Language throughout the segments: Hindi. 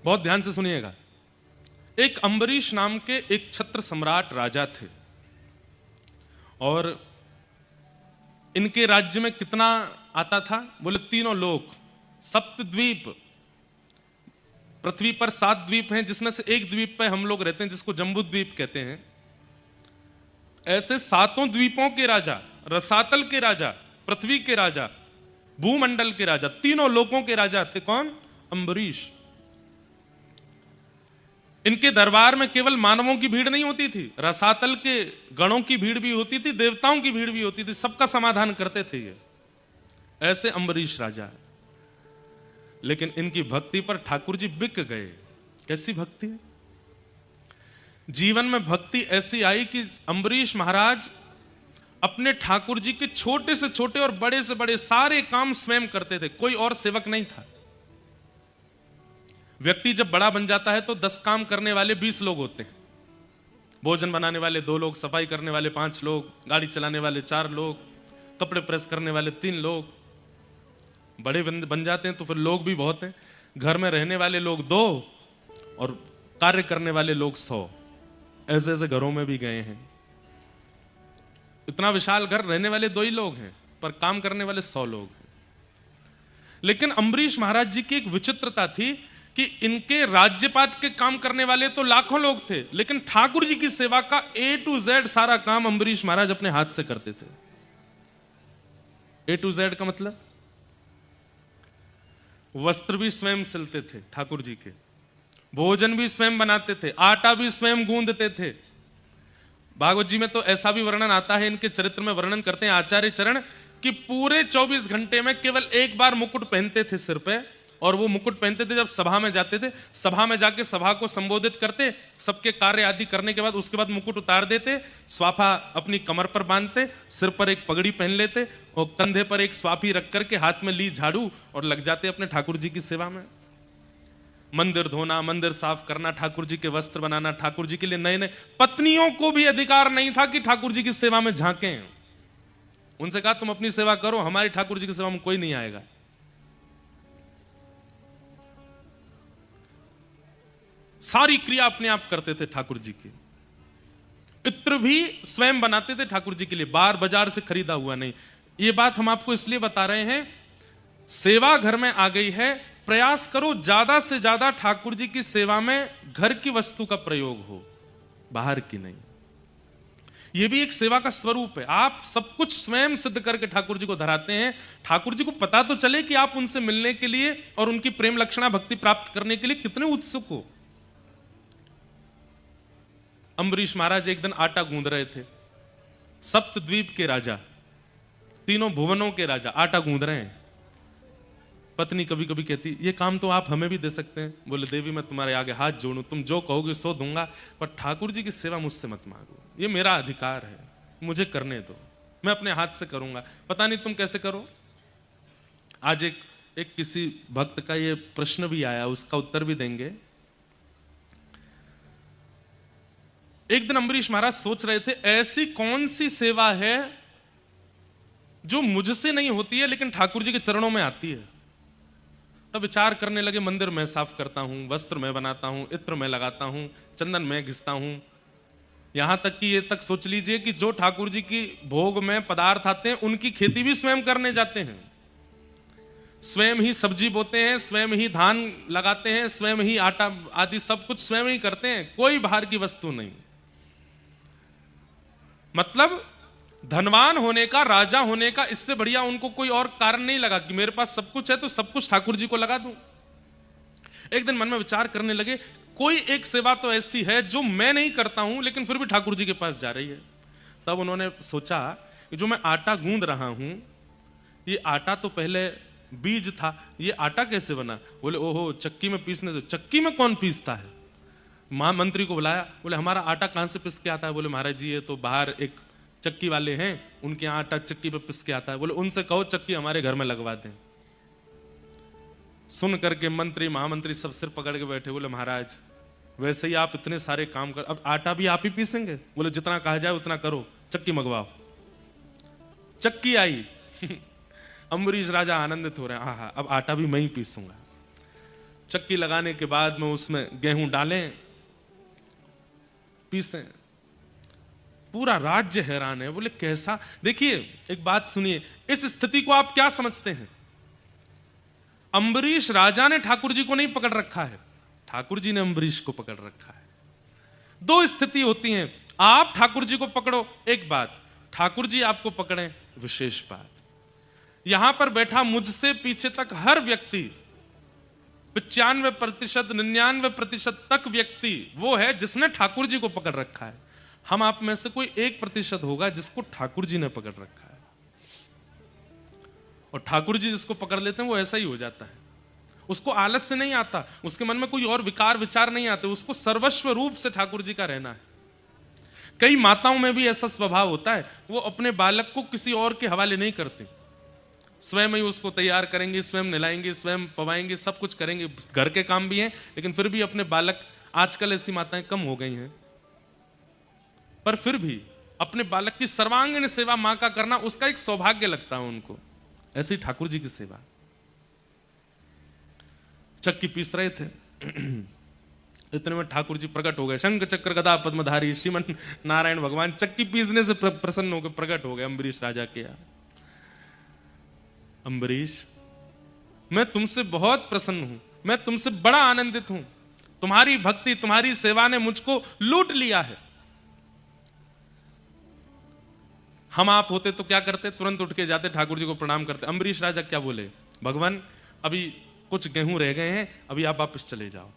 बहुत ध्यान से सुनिएगा। एक अम्बरीश नाम के एक छत्र सम्राट राजा थे, और इनके राज्य में कितना आता था? बोले तीनों लोक, सप्तद्वीप। पृथ्वी पर 7 द्वीप हैं, जिसमें से एक द्वीप पे हम लोग रहते हैं, जिसको जम्बू द्वीप कहते हैं। ऐसे 7 द्वीपों के राजा, रसातल के राजा, पृथ्वी के राजा, भूमंडल के राजा, तीनों लोकों के राजा थे। कौन? अम्बरीश। इनके दरबार में केवल मानवों की भीड़ नहीं होती थी, रसातल के गणों की भीड़ भी होती थी, देवताओं की भीड़ भी होती थी, सबका समाधान करते थे ये। ऐसे अम्बरीश राजा। लेकिन इनकी भक्ति पर ठाकुर जी बिक गए। कैसी भक्ति? जीवन में भक्ति ऐसी आई कि अम्बरीश महाराज अपने ठाकुर जी के छोटे से छोटे और बड़े से बड़े सारे काम स्वयं करते थे, कोई और सेवक नहीं था। व्यक्ति जब बड़ा बन जाता है तो 10 काम करने वाले 20 लोग होते हैं। भोजन बनाने वाले 2 लोग, सफाई करने वाले 5 लोग, गाड़ी चलाने वाले 4 लोग, कपड़े प्रेस करने वाले 3 लोग। बड़े बन जाते हैं तो फिर लोग भी बहुत हैं। घर में रहने वाले लोग 2 और कार्य करने वाले लोग 100। ऐसे ऐसे घरों में भी गए हैं। इतना विशाल घर, रहने वाले 2 ही लोग हैं, पर काम करने वाले 100 लोग हैं। लेकिन अम्बरीश महाराज जी की एक विचित्रता थी कि इनके राज्यपाट के काम करने वाले तो लाखों लोग थे, लेकिन ठाकुर जी की सेवा का A to Z सारा काम अम्बरीश महाराज अपने हाथ से करते थे। A to Z का मतलब, वस्त्र भी स्वयं सिलते थे ठाकुर जी के, भोजन भी स्वयं बनाते थे, आटा भी स्वयं गूंदते थे। भागवत जी में तो ऐसा भी वर्णन आता है, इनके चरित्र में वर्णन करते हैं आचार्य चरण, कि पूरे 24 घंटे में केवल एक बार मुकुट पहनते थे सिर पे, और वो मुकुट पहनते थे जब सभा में जाते थे। सभा में जाके सभा को संबोधित करते, सबके कार्य आदि करने के बाद उसके बाद मुकुट उतार देते, स्वाफा अपनी कमर पर बांधते, सिर पर एक पगड़ी पहन लेते, और कंधे पर एक स्वाफी रख करके हाथ में ली झाड़ू और लग जाते अपने ठाकुर जी की सेवा में। मंदिर धोना, मंदिर साफ करना, ठाकुर जी के वस्त्र बनाना, ठाकुर जी के लिए नए नए। पत्नियों को भी अधिकार नहीं था कि ठाकुर जी की सेवा में झांकें। उनसे कहा तुम अपनी सेवा करो, हमारी ठाकुर जी की सेवा में कोई नहीं आएगा। सारी क्रिया अपने आप करते थे ठाकुर जी की। इत्र भी स्वयं बनाते थे ठाकुर जी के लिए, बार बाजार से खरीदा हुआ नहीं। ये बात हम आपको इसलिए बता रहे हैं, सेवा घर में आ गई है, प्रयास करो ज्यादा से ज्यादा ठाकुर जी की सेवा में घर की वस्तु का प्रयोग हो, बाहर की नहीं। यह भी एक सेवा का स्वरूप है। आप सब कुछ स्वयं सिद्ध करके ठाकुर जी को धराते हैं। ठाकुर जी को पता तो चले कि आप उनसे मिलने के लिए और उनकी प्रेम लक्षणा भक्ति प्राप्त करने के लिए कितने उत्सुक हो। अम्बरीश महाराज एक दिन आटा गूंद रहे थे। सप्तद्वीप के राजा, तीनों भुवनों के राजा आटा गूंद रहे हैं। पत्नी कभी कभी कहती, ये काम तो आप हमें भी दे सकते हैं। बोले, देवी मैं तुम्हारे आगे हाथ जोड़ूं, तुम जो कहोगे सो दूंगा, पर ठाकुर जी की सेवा मुझसे मत मांगो, ये मेरा अधिकार है, मुझे करने दो, मैं अपने हाथ से करूंगा। पता नहीं तुम कैसे करो। आज एक किसी भक्त का ये प्रश्न भी आया, उसका उत्तर भी देंगे। एक दिन अम्बरीश महाराज सोच रहे थे, ऐसी कौन सी सेवा है जो मुझसे नहीं होती है लेकिन ठाकुर जी के चरणों में आती है। तब विचार करने लगे, मंदिर में साफ करता हूं, वस्त्र में बनाता हूं, इत्र में लगाता हूं, चंदन में घिसता हूं। यहां तक कि ये तक सोच लीजिए कि जो ठाकुर जी की भोग में पदार्थ आते हैं उनकी खेती भी स्वयं करने जाते हैं। स्वयं ही सब्जी बोते हैं, स्वयं ही धान लगाते हैं, स्वयं ही आटा आदि सब कुछ स्वयं ही करते हैं, कोई बाहर की वस्तु नहीं। मतलब धनवान होने का, राजा होने का इससे बढ़िया उनको कोई और कारण नहीं लगा कि मेरे पास सब कुछ है तो सब कुछ ठाकुर जी को लगा दूं। एक दिन मन में विचार करने लगे, कोई एक सेवा तो ऐसी है जो मैं नहीं करता हूं लेकिन फिर भी ठाकुर जी के पास जा रही है। तब उन्होंने सोचा कि जो मैं आटा गूंद रहा हूं, ये आटा तो पहले बीज था, ये आटा कैसे बना? बोले, ओहो, चक्की में पीसने से। चक्की में कौन पीसता है? महामंत्री को बुलाया, बोले हमारा आटा कहां से पिस के आता है? बोले, महाराज जी ये तो बाहर एक चक्की वाले हैं, उनके यहाँ आटा चक्की पे पिस के आता है। बोले, उनसे कहो चक्की हमारे घर में लगवा दें। सुन करके मंत्री महामंत्री सब सिर पकड़ के बैठे। बोले, महाराज वैसे ही आप इतने सारे काम कर, अब आटा भी आप ही पीसेंगे? बोले, जितना कहा जाए उतना करो, चक्की मंगवाओ। चक्की आई। अम्बरीश राजा आनंदित हो रहे हैं, हाँ अब आटा भी मैं ही पीसूंगा। चक्की लगाने के बाद में उसमें गेहूं डालें, पीसें। पूरा राज्य हैरान है, बोले कैसा। देखिए एक बात सुनिए, इस स्थिति को आप क्या समझते हैं? अम्बरीश राजा ने ठाकुर जी को नहीं पकड़ रखा है, ठाकुर जी ने अम्बरीश को पकड़ रखा है। दो स्थिति होती हैं, आप ठाकुर जी को पकड़ो एक बात, ठाकुर जी आपको पकड़े विशेष बात। यहां पर बैठा मुझसे पीछे तक हर व्यक्ति 95% 99% तक व्यक्ति वो है जिसने ठाकुर जी को पकड़ रखा है। हम आप में से कोई 1% होगा जिसको ठाकुर जी ने पकड़ रखा है, और ठाकुर जी जिसको पकड़ लेते हैं वो ऐसा ही हो जाता है। उसको आलस्य नहीं आता, उसके मन में कोई और विकार विचार नहीं आते, उसको सर्वस्व रूप से ठाकुर जी का रहना है। कई माताओं में भी ऐसा स्वभाव होता है, वो अपने बालक को किसी और के हवाले नहीं करती, स्वयं ही उसको तैयार करेंगे, स्वयं नहलाएंगे, स्वयं पवाएंगे, सब कुछ करेंगे, घर के काम भी हैं, लेकिन फिर भी अपने बालक, आजकल ऐसी माताएं कम हो गई हैं, पर फिर भी अपने बालक की सर्वांगीण सेवा मां का करना उसका एक सौभाग्य लगता है उनको। ऐसी ठाकुर जी की सेवा। चक्की पीस रहे थे, इतने में ठाकुर जी प्रकट हो गए, शंख चक्र गदा पद्मधारी श्रीमन नारायण भगवान चक्की पीसने से प्रसन्न होकर प्रकट हो गए अम्बरीश राजा के यहाँ। अम्बरीश, मैं तुमसे बहुत प्रसन्न हूं, मैं तुमसे बड़ा आनंदित हूं, तुम्हारी भक्ति तुम्हारी सेवा ने मुझको लूट लिया है। हम आप होते तो क्या करते? तुरंत उठ के जाते, ठाकुर जी को प्रणाम करते। अम्बरीश राजा क्या बोले? भगवान अभी कुछ गेहूं रह गए हैं, अभी आप वापस चले जाओ,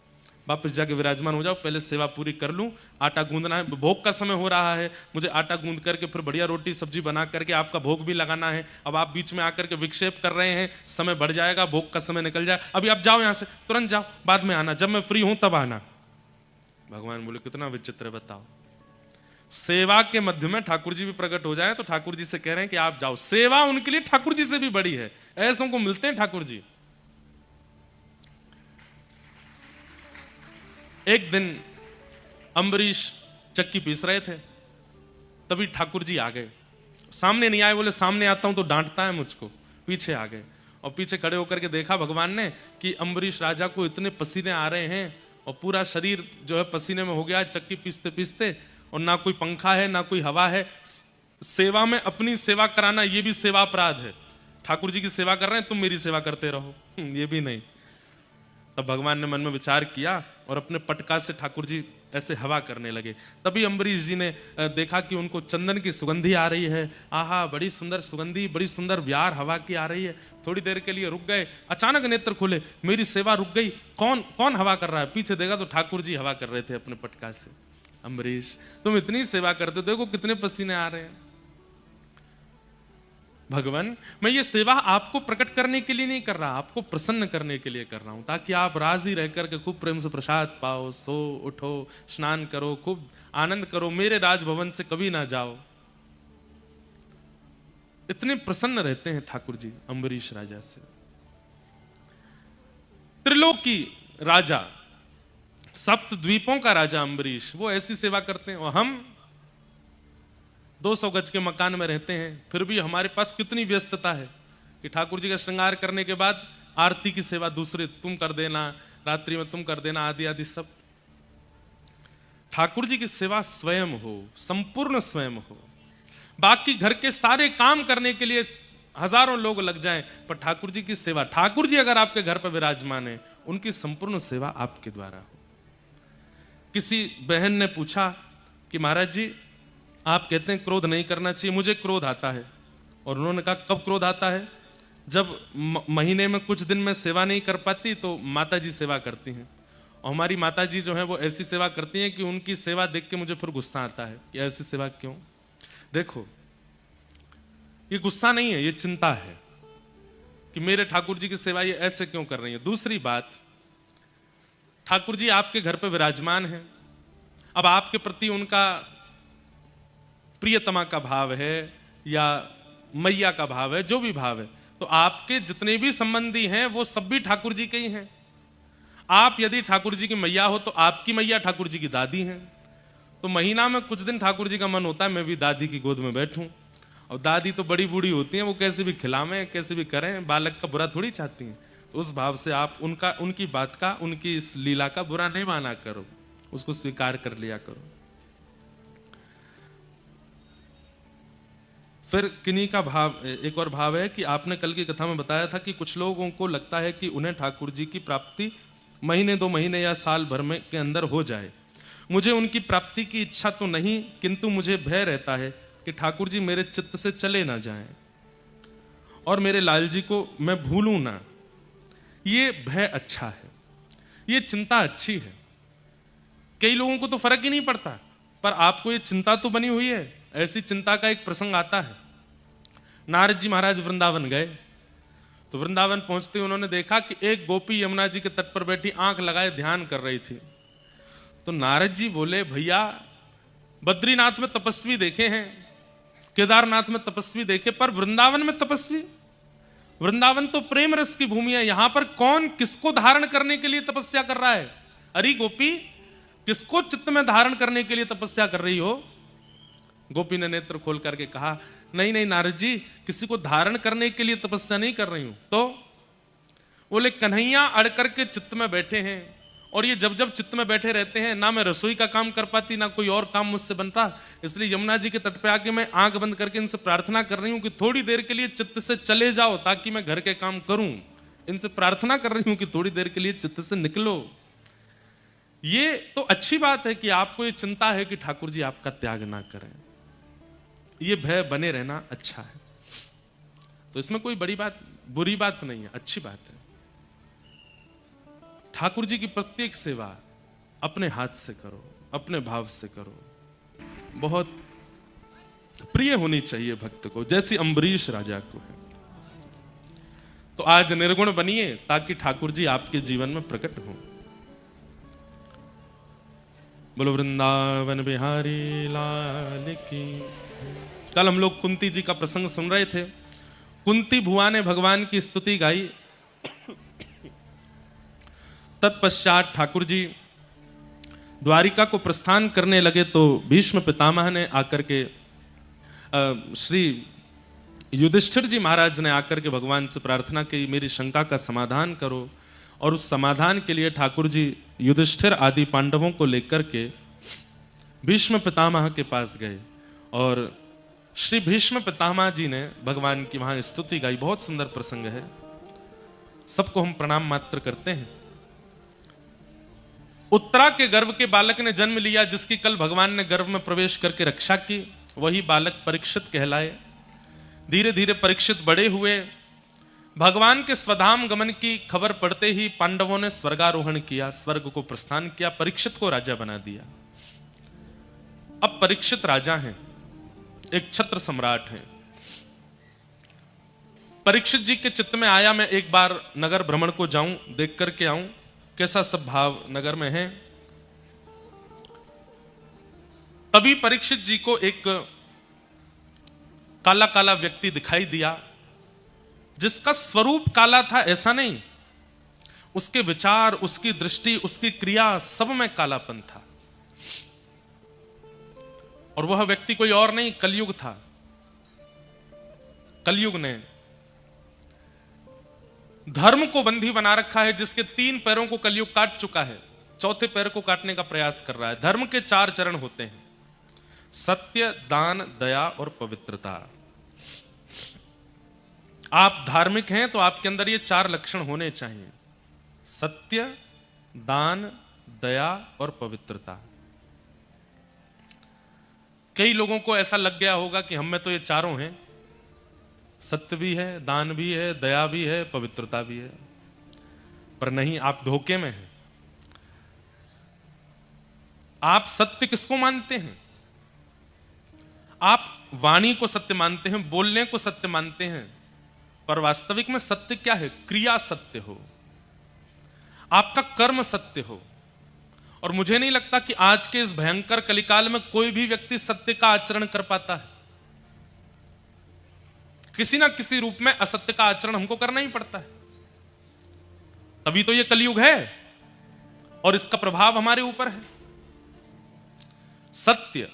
वापस जाके विराजमान हो जाओ, पहले सेवा पूरी कर लूं, आटा गूंदना है, भोग का समय हो रहा है, मुझे आटा गूंद करके फिर बढ़िया रोटी सब्जी बना करके आपका भोग भी लगाना है। अब आप बीच में आकर के विक्षेप कर रहे हैं, समय बढ़ जाएगा, भोग का समय निकल जाए, अभी आप जाओ यहां से, तुरंत जाओ, बाद में आना, जब मैं फ्री हूं तब आना। भगवान बोले कितना विचित्र, बताओ। सेवा के मध्य में ठाकुर जी भी प्रकट हो जाए तो ठाकुर जी से कह रहे हैं कि आप जाओ, सेवा उनके लिए ठाकुर जी से भी बड़ी है। ऐसों को मिलते हैं ठाकुर जी। एक दिन अम्बरीश चक्की पीस रहे थे, तभी ठाकुर जी आ गए। सामने नहीं आए, बोले सामने आता हूं तो डांटता है मुझको, पीछे आ गए और पीछे खड़े होकर के देखा भगवान ने कि अम्बरीश राजा को इतने पसीने आ रहे हैं और पूरा शरीर जो है पसीने में हो गया है चक्की पीसते पीसते, और ना कोई पंखा है ना कोई हवा है। सेवा में अपनी सेवा कराना ये भी सेवा अपराध है। ठाकुर जी की सेवा कर रहे हैं, तुम मेरी सेवा करते रहो, ये भी नहीं। तब भगवान ने मन में विचार किया और अपने पटका से ठाकुर जी ऐसे हवा करने लगे। तभी अम्बरीश जी ने देखा कि उनको चंदन की सुगंधी आ रही है। आहा, बड़ी सुंदर सुगंधी, बड़ी सुंदर व्यार हवा की आ रही है। थोड़ी देर के लिए रुक गए, अचानक नेत्र खोले, मेरी सेवा रुक गई, कौन कौन हवा कर रहा है? पीछे देखा तो ठाकुर जी हवा कर रहे थे अपने पटका से। अम्बरीश, तुम इतनी सेवा करते, देखो कितने पसीने आ रहे हैं। भगवान, मैं ये सेवा आपको प्रकट करने के लिए नहीं कर रहा, आपको प्रसन्न करने के लिए कर रहा हूं, ताकि आप राजी रह करके खूब प्रेम से प्रसाद पाओ, सो उठो, स्नान करो, खूब आनंद करो, मेरे राजभवन से कभी ना जाओ। इतने प्रसन्न रहते हैं ठाकुर जी अम्बरीश राजा से। त्रिलोकी राजा, सप्त द्वीपों का राजा अम्बरीश, वो ऐसी सेवा करते हैं, और हम 200 गज के मकान में रहते हैं, फिर भी हमारे पास कितनी व्यस्तता है कि ठाकुर जी का श्रृंगार करने के बाद आरती की सेवा दूसरे तुम कर देना, रात्रि में तुम कर देना, आदि आदि सब। ठाकुर जी की सेवा स्वयं हो, संपूर्ण स्वयं हो। बाकी घर के सारे काम करने के लिए हजारों लोग लग जाएं, पर ठाकुर जी की सेवा, ठाकुर जी अगर आपके घर पर विराजमान है, उनकी संपूर्ण सेवा आपके द्वारा हो। किसी बहन ने पूछा कि महाराज जी, आप कहते हैं क्रोध नहीं करना चाहिए, मुझे क्रोध आता है। और उन्होंने कहा कब क्रोध आता है? जब महीने में कुछ दिन में सेवा नहीं कर पाती तो माता जी सेवा करती हैं, और हमारी माता जी जो है वो ऐसी सेवा करती हैं कि उनकी सेवा देख के मुझे फिर गुस्सा आता है कि ऐसी सेवा क्यों। देखो, ये गुस्सा नहीं है, ये चिंता है कि मेरे ठाकुर जी की सेवा ये ऐसे क्यों कर रही है। दूसरी बात, ठाकुर जी आपके घर पे विराजमान है, अब आपके प्रति उनका प्रियतमा का भाव है या मैया का भाव है, जो भी भाव है, तो आपके जितने भी संबंधी हैं वो सब भी ठाकुर जी के ही हैं। आप यदि ठाकुर जी की मैया हो तो आपकी मैया ठाकुर जी की दादी हैं। तो महीना में कुछ दिन ठाकुर जी का मन होता है मैं भी दादी की गोद में बैठूं, और दादी तो बड़ी बूढ़ी होती हैं, वो कैसे भी खिलावें कैसे भी करें, बालक का बुरा थोड़ी चाहती हैं। उस भाव से आप उनकी बात का, उनकी इस लीला का बुरा नहीं माना करो, उसको स्वीकार कर लिया करो। फिर किन्हीं का भाव, एक और भाव है कि आपने कल की कथा में बताया था कि कुछ लोगों को लगता है कि उन्हें ठाकुर जी की प्राप्ति महीने 2 महीने या साल भर में के अंदर हो जाए। मुझे उनकी प्राप्ति की इच्छा तो नहीं, किंतु मुझे भय रहता है कि ठाकुर जी मेरे चित्त से चले ना जाएं और मेरे लाल जी को मैं भूलूं ना। ये भय अच्छा है, ये चिंता अच्छी है। कई लोगों को तो फर्क ही नहीं पड़ता, पर आपको ये चिंता तो बनी हुई है। ऐसी चिंता का एक प्रसंग आता है। नारद जी महाराज वृंदावन गए, तो वृंदावन पहुंचते उन्होंने देखा कि एक गोपी यमुना जी के तट पर बैठी आंख लगाए ध्यान कर रही थी। तो नारद जी बोले, भैया बद्रीनाथ में तपस्वी देखे हैं, केदारनाथ में तपस्वी देखे, पर वृंदावन में तपस्वी? वृंदावन तो प्रेम रस की भूमि है, यहां पर कौन किसको धारण करने के लिए तपस्या कर रहा है? अरे गोपी, किसको चित्त में धारण करने के लिए तपस्या कर रही हो? गोपी ने नेत्र खोल करके कहा, नहीं नहीं नारद जी, किसी को धारण करने के लिए तपस्या नहीं कर रही हूं। तो बोले, कन्हैया अड़ करके चित्त में बैठे हैं, और ये जब जब चित्त में बैठे रहते हैं, ना मैं रसोई का काम कर पाती, ना कोई और काम मुझसे बनता, इसलिए यमुना जी के तट पे आके मैं आंख बंद करके इनसे प्रार्थना कर रही हूं कि थोड़ी देर के लिए चित्त से चले जाओ ताकि मैं घर के काम करूं। इनसे प्रार्थना कर रही हूं कि थोड़ी देर के लिए चित्त से निकलो। ये तो अच्छी बात है कि आपको ये चिंता है कि ठाकुर जी आपका त्याग ना करें, ये भय बने रहना अच्छा है। तो इसमें कोई बड़ी बात, बुरी बात नहीं है, अच्छी बात है। ठाकुर जी की प्रत्येक सेवा अपने हाथ से करो, अपने भाव से करो, बहुत प्रिय होनी चाहिए भक्त को, जैसी अम्बरीश राजा को है। तो आज निर्गुण बनिए ताकि ठाकुर जी आपके जीवन में प्रकट हो। बोलो वृंदावन बिहारी लाल की। कल हम लोग कुंती जी का प्रसंग सुन रहे थे। कुंती भुआ ने भगवान की स्तुति गाई। तत्पश्चात ठाकुर जी द्वारिका को प्रस्थान करने लगे तो भीष्म पितामह ने आकर के श्री युधिष्ठिर जी महाराज ने आकर के भगवान से प्रार्थना की, मेरी शंका का समाधान करो। और उस समाधान के लिए ठाकुर जी युधिष्ठिर आदि पांडवों को लेकर के भीष्म पितामह के पास गए और श्री भीष्म पितामह जी ने भगवान की वहां स्तुति गाई। बहुत सुंदर प्रसंग है, सबको हम प्रणाम मात्र करते हैं। उत्तरा के गर्भ के बालक ने जन्म लिया, जिसकी कल भगवान ने गर्भ में प्रवेश करके रक्षा की, वही बालक परीक्षित कहलाए। धीरे धीरे परीक्षित बड़े हुए। भगवान के स्वधाम गमन की खबर पड़ते ही पांडवों ने स्वर्गारोहण किया, स्वर्ग को प्रस्थान किया, परीक्षित को राजा बना दिया। अब परीक्षित राजा हैं, एक छत्र सम्राट हैं। परीक्षित जी के चित्त में आया, मैं एक बार नगर भ्रमण को जाऊं, देख करके आऊं कैसा सब भाव नगर में है। तभी परीक्षित जी को एक काला काला व्यक्ति दिखाई दिया, जिसका स्वरूप काला था ऐसा नहीं, उसके विचार, उसकी दृष्टि, उसकी क्रिया सब में कालापन था। और वह व्यक्ति कोई और नहीं, कलयुग था। कलयुग ने धर्म को बंधी बना रखा है, जिसके 3 पैरों को कलयुग काट चुका है, चौथे पैर को काटने का प्रयास कर रहा है। धर्म के 4 चरण होते हैं, सत्य, दान, दया और पवित्रता। आप धार्मिक हैं तो आपके अंदर ये 4 लक्षण होने चाहिए, सत्य, दान, दया और पवित्रता। कई लोगों को ऐसा लग गया होगा कि हम में तो ये चारों हैं, सत्य भी है, दान भी है, दया भी है, पवित्रता भी है। पर नहीं, आप धोखे में हैं। आप सत्य किसको मानते हैं? आप वाणी को सत्य मानते हैं, बोलने को सत्य मानते हैं, पर वास्तविक में सत्य क्या है? क्रिया सत्य हो, आपका कर्म सत्य हो। और मुझे नहीं लगता कि आज के इस भयंकर कलिकाल में कोई भी व्यक्ति सत्य का आचरण कर पाता है। किसी ना किसी रूप में असत्य का आचरण हमको करना ही पड़ता है, तभी तो ये कलयुग है और इसका प्रभाव हमारे ऊपर है। सत्य।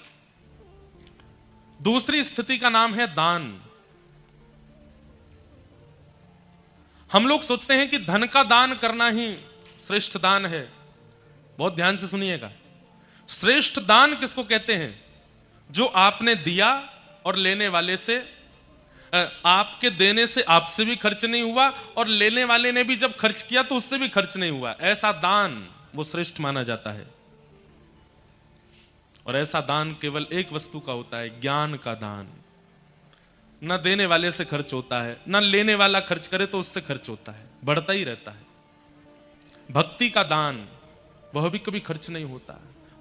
दूसरी स्थिति का नाम है दान। हम लोग सोचते हैं कि धन का दान करना ही श्रेष्ठ दान है। बहुत ध्यान से सुनिएगा, श्रेष्ठ दान किसको कहते हैं? जो आपने दिया और लेने वाले से, आपके देने से आपसे भी खर्च नहीं हुआ और लेने वाले ने भी जब खर्च किया तो उससे भी खर्च नहीं हुआ, ऐसा दान वो श्रेष्ठ माना जाता है। और ऐसा दान केवल एक वस्तु का होता है, ज्ञान का दान। न देने वाले से खर्च होता है, न लेने वाला खर्च करे तो उससे खर्च होता है, बढ़ता ही रहता है। भक्ति का दान वह भी कभी खर्च नहीं होता,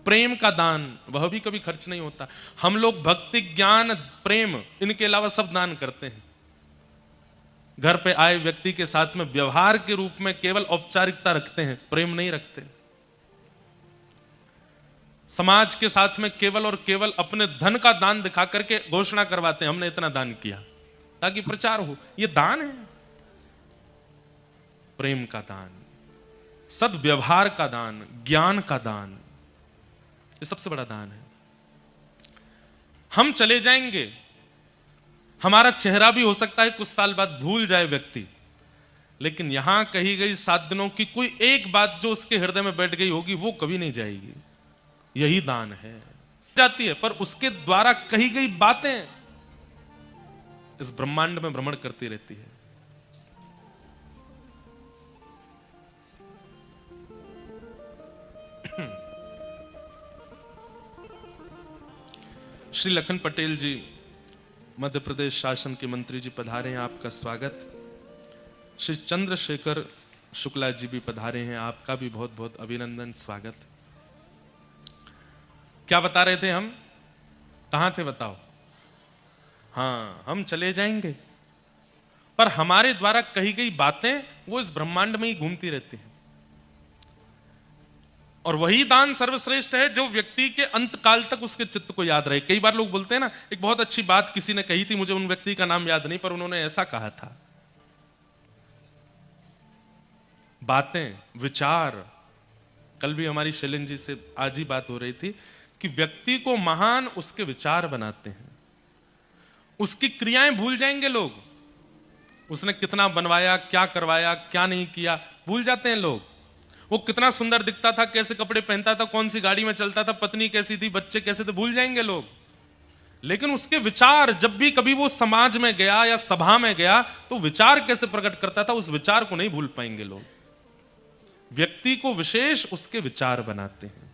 प्रेम का दान वह भी कभी खर्च नहीं होता। हम लोग भक्ति, ज्ञान, प्रेम, इनके अलावा सब दान करते हैं। घर पे आए व्यक्ति के साथ में व्यवहार के रूप में केवल औपचारिकता रखते हैं, प्रेम नहीं रखते। समाज के साथ में केवल और केवल अपने धन का दान दिखा करके घोषणा करवाते हैं हमने इतना दान किया, ताकि प्रचार हो। यह दान है, प्रेम का दान, सद्व्यवहार का दान, ज्ञान का दान, ये सबसे बड़ा दान है। हम चले जाएंगे, हमारा चेहरा भी हो सकता है कुछ साल बाद भूल जाए व्यक्ति, लेकिन यहां कही गई 7 दिनों की कोई एक बात जो उसके हृदय में बैठ गई होगी वो कभी नहीं जाएगी। यही दान है। जाती है, पर उसके द्वारा कही गई बातें इस ब्रह्मांड में भ्रमण करती रहती है। श्री लखन पटेल जी, मध्य प्रदेश शासन के मंत्री जी पधारे हैं, आपका स्वागत। श्री चंद्रशेखर शुक्ला जी भी पधारे हैं, आपका भी बहुत बहुत अभिनंदन, स्वागत। क्या बता रहे थे हम? कहां थे बताओ? हाँ, हम चले जाएंगे, पर हमारे द्वारा कही गई बातें वो इस ब्रह्मांड में ही घूमती रहती हैं। और वही दान सर्वश्रेष्ठ है जो व्यक्ति के अंत काल तक उसके चित्त को याद रहे। कई बार लोग बोलते हैं ना, एक बहुत अच्छी बात किसी ने कही थी, मुझे उन व्यक्ति का नाम याद नहीं, पर उन्होंने ऐसा कहा था, बातें, विचार। कल भी हमारी शैलेंद्र जी से आज ही बात हो रही थी कि व्यक्ति को महान उसके विचार बनाते हैं। उसकी क्रियाएं भूल जाएंगे लोग, उसने कितना बनवाया, क्या करवाया, क्या नहीं किया, भूल जाते हैं लोग। वो कितना सुंदर दिखता था, कैसे कपड़े पहनता था, कौन सी गाड़ी में चलता था, पत्नी कैसी थी, बच्चे कैसे थे, भूल जाएंगे लोग। लेकिन उसके विचार, जब भी कभी वो समाज में गया या सभा में गया तो विचार कैसे प्रकट करता था, उस विचार को नहीं भूल पाएंगे लोग। व्यक्ति को विशेष उसके विचार बनाते हैं।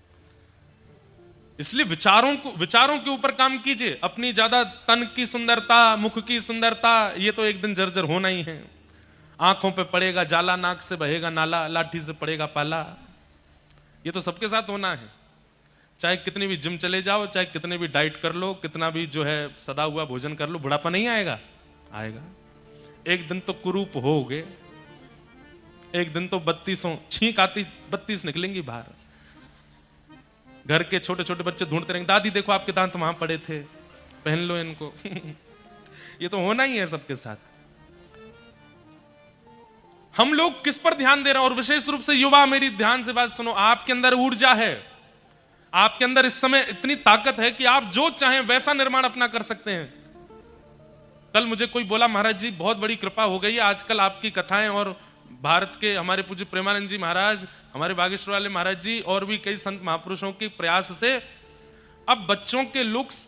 इसलिए विचारों के ऊपर काम कीजिए। अपनी ज्यादा तन की सुंदरता, मुख की सुंदरता, ये तो एक दिन जर्जर होना ही है। आंखों पे पड़ेगा जाला, नाक से बहेगा नाला, लाठी से पड़ेगा पाला, ये तो सबके साथ होना है। चाहे कितनी भी जिम चले जाओ, चाहे कितने भी डाइट कर लो, कितना भी जो है सदा हुआ भोजन कर लो, बुढ़ापा नहीं आएगा? आएगा। एक दिन तो कुरूप होगे, एक दिन तो 32 छींक आती 32 निकलेंगी बाहर। घर के छोटे छोटे बच्चे ढूंढते रहेंगे, दादी देखो आपके दांत वहां पड़े थे, पहन लो इनको। ये तो होना ही है सबके साथ। हम लोग किस पर ध्यान दे रहे हैं? और विशेष रूप से युवा, मेरी ध्यान से बात सुनो। आपके अंदर ऊर्जा है, आपके अंदर इस समय इतनी ताकत है कि आप जो चाहें वैसा निर्माण अपना कर सकते हैं। कल मुझे कोई बोला, महाराज जी बहुत बड़ी कृपा हो गई है आजकल आपकी कथाएं, और भारत के हमारे पूज्य प्रेमानंद जी महाराज, हमारे बागेश्वर वाले महाराज जी, और भी कई संत महापुरुषों के प्रयास से अब बच्चों के लुक्स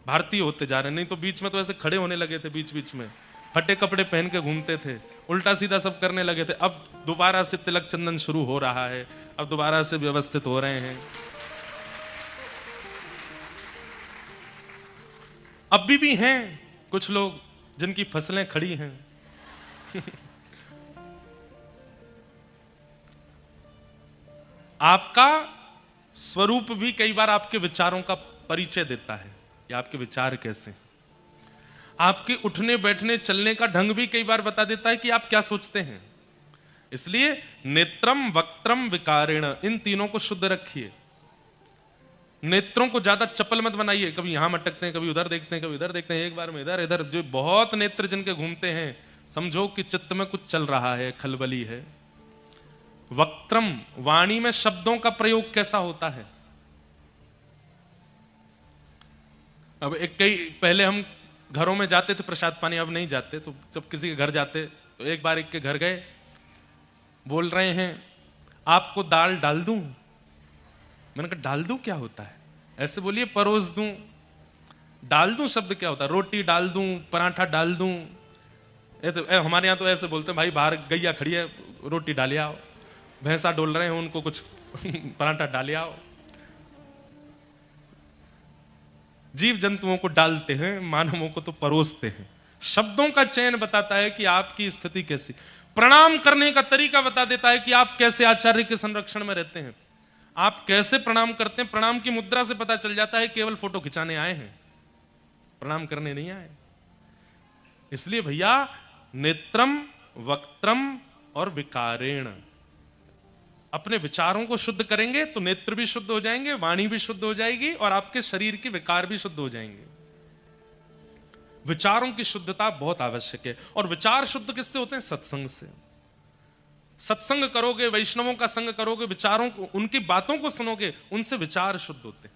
भारतीय होते जा रहे हैं। नहीं तो बीच में तो ऐसे खड़े होने लगे थे, बीच बीच में फटे कपड़े पहन के घूमते थे, उल्टा सीधा सब करने लगे थे। अब दोबारा से तिलक चंदन शुरू हो रहा है, अब दोबारा से व्यवस्थित हो रहे हैं। अभी भी हैं कुछ लोग जिनकी फसलें खड़ी हैं। आपका स्वरूप भी कई बार आपके विचारों का परिचय देता है कि आपके विचार कैसे हैं। आपके उठने बैठने चलने का ढंग भी कई बार बता देता है कि आप क्या सोचते हैं। इसलिए नेत्रम, वक्त्रम, विकारेण, इन तीनों को शुद्ध रखिए। नेत्रों को ज्यादा चपल मत बनाइए, कभी यहां मटकते हैं, कभी उधर देखते हैं, कभी उधर देखते हैं, एक बार में इधर इधर। जो बहुत नेत्र जिनके घूमते हैं, समझो कि चित्त में कुछ चल रहा है, खलबली है। वक्त्रम, वाणी में शब्दों का प्रयोग कैसा होता है। अब एक कई पहले हम घरों में जाते थे प्रसाद पानी, अब नहीं जाते, तो जब किसी के घर जाते तो एक बार एक के घर गए, बोल रहे हैं आपको दाल डाल दूं। मैंने कहा डाल दूं क्या होता है? ऐसे बोलिए परोस दूं। डाल दूं शब्द क्या होता है? रोटी डाल दूं, पराठा डाल दूं। हमारे यहाँ तो ऐसे बोलते हैं, भाई बाहर गैया खड़ी है, रोटी डाले आओ। भैंसा डोल रहे हैं, उनको कुछ पराठा डाले आओ। जीव जंतुओं को डालते हैं, मानवों को तो परोसते हैं। शब्दों का चयन बताता है कि आपकी स्थिति कैसी। प्रणाम करने का तरीका बता देता है कि आप कैसे आचार्य के संरक्षण में रहते हैं। आप कैसे प्रणाम करते हैं, प्रणाम की मुद्रा से पता चल जाता है। केवल फोटो खिंचाने आए हैं, प्रणाम करने नहीं आए। इसलिए भैया नेत्रम, वक्त्रम और विकारेण, अपने विचारों को शुद्ध करेंगे तो नेत्र भी शुद्ध हो जाएंगे, वाणी भी शुद्ध हो जाएगी और आपके शरीर के विकार भी शुद्ध हो जाएंगे। विचारों की शुद्धता बहुत आवश्यक है। और विचार शुद्ध किससे होते हैं? सत्संग से। सत्संग करोगे, वैष्णवों का संग करोगे, विचारों को, उनकी बातों को सुनोगे, उनसे विचार शुद्ध होते हैं।